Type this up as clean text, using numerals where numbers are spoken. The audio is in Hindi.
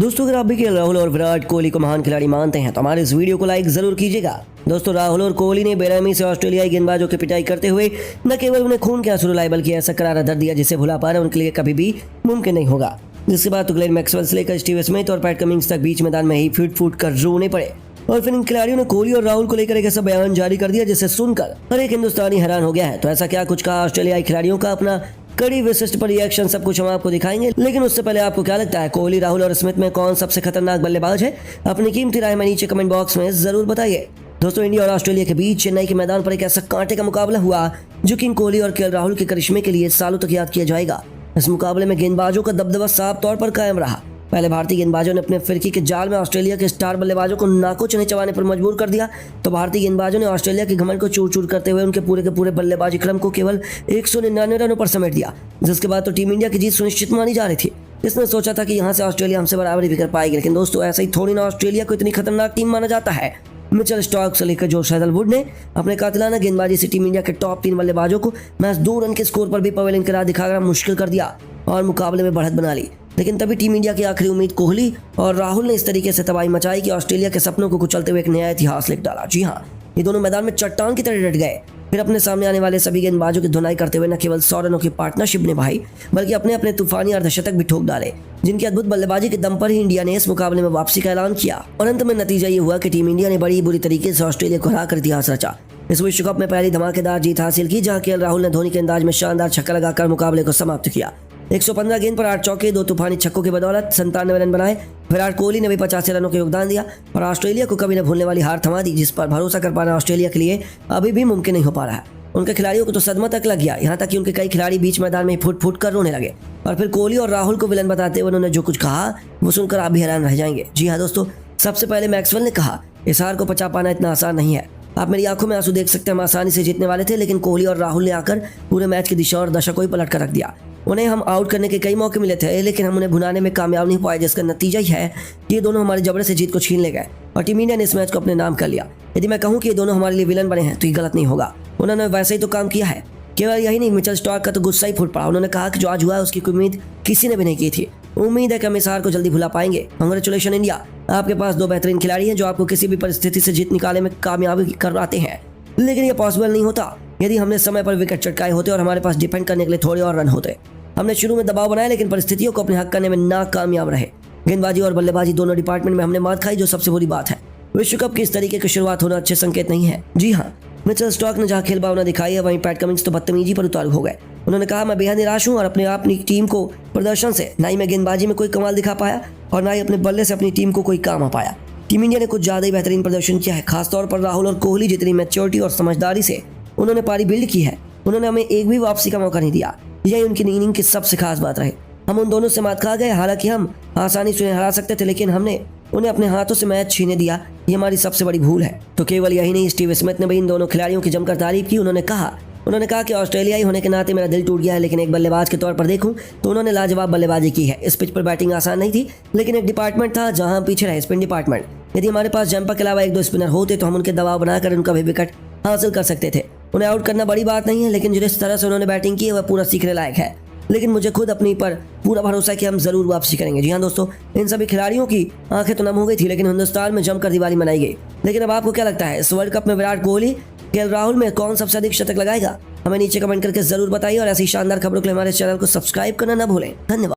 दोस्तों अगर आप भी राहुल और विराट कोहली को महान खिलाड़ी मानते हैं तो हमारे इस वीडियो को लाइक जरूर कीजिएगा। दोस्तों राहुल और कोहली ने बेरहमी से ऑस्ट्रेलियाई गेंदबाजों की पिटाई करते हुए न केवल उन्हें खून के आंसू रुलाए बल्कि ऐसा करारा दर्द दिया जिसे भुला पाना उनके लिए कभी भी मुमकिन नहीं होगा। जिसके बाद तो ग्लेन मैक्सवेल से लेकर स्टीव स्मिथ और पैट कमिंग्स तक बीच मैदान में ही फूट फूट कर रोने पड़े और फिर इन खिलाड़ियों ने कोहली और राहुल को लेकर एक ऐसा बयान जारी कर दिया जिसे सुनकर हर एक हिंदुस्तानी हैरान हो गया है। तो ऐसा क्या कुछ कहा ऑस्ट्रेलियाई खिलाड़ियों का अपना कड़ी विशिष्ट पर रिएक्शन, सब कुछ हम आपको दिखाएंगे। लेकिन उससे पहले आपको क्या लगता है कोहली, राहुल और स्मिथ में कौन सबसे खतरनाक बल्लेबाज है? अपनी कीमती राय में नीचे कमेंट बॉक्स में जरूर बताइए। दोस्तों इंडिया और ऑस्ट्रेलिया के बीच चेन्नई के मैदान पर एक ऐसा कांटे का मुकाबला हुआ जो किंग कोहली और केएल राहुल के करिश्मे के लिए सालों तक याद किया जाएगा। इस मुकाबले में गेंदबाजों का दबदबा साफ तौर पर कायम रहा। पहले भारतीय गेंदबाजों ने अपने फिरकी के जाल में ऑस्ट्रेलिया के स्टार बल्लेबाजों को नाकों चने चबाने पर मजबूर कर दिया, तो भारतीय गेंदबाजों ने ऑस्ट्रेलिया के घमंड को चूर चूर करते हुए उनके पूरे के पूरे बल्लेबाजी क्रम को केवल 199 रनों पर समेट दिया। जिसके बाद तो टीम इंडिया की जीत सुनिश्चित मानी जा रही थी। इसने सोचा था कि यहाँ से ऑस्ट्रेलिया हमसे बराबरी भी कर पाएगी, लेकिन दोस्तों ऐसा ही थोड़ी ना ऑस्ट्रेलिया को इतनी खतरनाक टीम माना जाता है। मिचेल स्टार्क से लेकर जोश हेजलवुड ने अपने कातिलाना गेंदबाजी से टीम इंडिया के टॉप 3 बल्लेबाजों को मैच 2 रन के स्कोर पर भी पवेलियन की राह दिखाकर मुश्किल कर दिया और मुकाबले में बढ़त बना ली। लेकिन तभी टीम इंडिया की आखिरी उम्मीद कोहली और राहुल ने इस तरीके से तबाही मचाई कि ऑस्ट्रेलिया के सपनों को कुचलते हुए एक नया इतिहास लिख डाला। जी हाँ, ये दोनों मैदान में चट्टान की तरह डट गए। फिर अपने सामने आने वाले सभी गेंदबाजों की धुनाई करते हुए न केवल 100 रनों की पार्टनरशिप निभाई बल्कि अपने अपने तूफानी अर्धशतक भी ठोक डाले, जिनकी अद्भुत बल्लेबाजी के दम पर ही इंडिया ने इस मुकाबले में वापसी का ऐलान किया। और अंत में नतीजा ये हुआ कि टीम इंडिया ने बड़ी बुरी तरीके से ऑस्ट्रेलिया को हराकर इतिहास रचा। इस विश्व कप में पहली धमाकेदार जीत हासिल की जहां केएल राहुल ने धोनी के अंदाज में शानदार छक्का लगाकर मुकाबले को समाप्त किया। 115 गेंद पर 8 चौके 2 तूफानी छक्कों की बदौलत 97 रन बनाए। विराट कोहली ने भी 85 रनों का योगदान दिया और ऑस्ट्रेलिया को कभी न भूलने वाली हार थमा दी, जिस पर भरोसा कर पाना ऑस्ट्रेलिया के लिए अभी भी मुमकिन नहीं हो पा रहा है। उनके खिलाड़ियों को तो सदमा तक लग गया, यहाँ तक कि उनके कई खिलाड़ी बीच मैदान में फुट फुट कर रोने लगे। और फिर कोहली और राहुल को विलन बताते हुए उन्होंने जो कुछ कहा वो सुनकर आप भी हैरान रह जाएंगे। जी हाँ दोस्तों, सबसे पहले मैक्सवेल ने कहा इस हार को पचा पाना इतना आसान नहीं है। आप मेरी आंखों में आंसू देख सकते हैं, हम आसानी से जीतने वाले थे, लेकिन कोहली और राहुल ने आकर पूरे मैच की दिशा और दशा को ही पलट कर रख दिया। उन्हें हम आउट करने के कई मौके मिले थे, लेकिन हम उन्हें भुनाने में कामयाब नहीं पाए, जिसका नतीजा ही है कि ये दोनों हमारे जबड़े से जीत को छीन ले गए और टीम इंडिया ने इस मैच को अपने नाम कर लिया। यदि मैं कहूँ कि ये दोनों हमारे लिए विलन बने हैं तो ये गलत नहीं होगा। उन्होंने वैसे ही तो काम किया है। केवल यही नहीं, मिचेल स्टार्क का तो गुस्सा ही फूट पड़ा। उन्होंने कहा कि जो आज हुआ है उसकी कोई उम्मीद किसी ने भी नहीं की थी। उम्मीद है कि हम इस हार को जल्दी भुला पाएंगे। कांग्रेचुलेशन इंडिया, आपके पास 2 बेहतरीन खिलाड़ी हैं जो आपको किसी भी परिस्थिति से जीत निकालने में कामयाबी करवाते हैं। लेकिन ये पॉसिबल नहीं होता यदि हमने समय पर विकेट चटकाए होते और हमारे पास डिफेंड करने के लिए थोड़े और रन होते। हमने शुरू में दबाव बनाया लेकिन परिस्थितियों को अपने हक करने में नाकामयाब रहे। गेंदबाजी और बल्लेबाजी दोनों डिपार्टमेंट में हमने मात खाई, जो सबसे बुरी बात है। विश्व कप की इस तरीके की शुरुआत होना अच्छे संकेत नहीं है। जी हाँ, मिचेल स्टार्क ने जहां खेल भावना दिखाई है वहीं पैट कमिंग्स तो बदतमीजी पर उतारू हो गए। उन्होंने कहा मैं बेहद निराश हूं और अपनी टीम को प्रदर्शन से ना ही मैं गेंदबाजी में कोई कमाल दिखा पाया और ना ही अपने बल्ले से अपनी टीम को कोई काम आ पाया। टीम इंडिया ने कुछ ज्यादा ही बेहतरीन प्रदर्शन किया है, खासतौर पर राहुल और कोहली जितनी मैच्योरिटी और समझदारी से उन्होंने पारी बिल्ड की है, उन्होंने हमें एक भी वापसी का मौका नहीं दिया। यही उनकी इनिंग की सबसे खास बात रही। हम उन दोनों से मात खा गए, हालांकि हम आसानी से उन्हें हरा सकते थे, लेकिन हमने उन्हें अपने हाथों से मैच छीने दिया। ये हमारी सबसे बड़ी भूल है। तो केवल यही नहीं, स्टीव स्मिथ ने भी इन दोनों खिलाड़ियों की जमकर तारीफ की। उन्होंने कहा कि ऑस्ट्रेलियाई होने के नाते मेरा दिल टूट गया है, लेकिन एक बल्लेबाज के तौर पर देखूं तो उन्होंने लाजवाब बल्लेबाजी की है। इस पिच पर बैटिंग आसान नहीं थी, लेकिन एक डिपार्टमेंट था जहां हम पीछे रहे, स्पिन डिपार्टमेंट। यदि हमारे पास जंपर के अलावा 1-2 स्पिनर होते तो हम उनके दबाव बनाकर उनका भी विकेट हासिल कर सकते थे। उन्हें आउट करना बड़ी बात नहीं है, लेकिन जिस तरह से उन्होंने बैटिंग की है वह पूरा सीखने लायक है। लेकिन मुझे खुद अपनी पर पूरा भरोसा है कि हम जरूर वापसी करेंगे। जी हाँ दोस्तों, इन सभी खिलाड़ियों की आंखें तो नम हो गई थी, लेकिन हिंदुस्तान में जमकर दिवाली मनाई गई। लेकिन अब आपको क्या लगता है, इस वर्ल्ड कप में विराट कोहली, केएल राहुल में कौन सबसे अधिक शतक लगाएगा? हमें नीचे कमेंट करके जरूर बताइए और ऐसी शानदार खबरों के लिए हमारे चैनल को सब्सक्राइब करना न भूलें। धन्यवाद।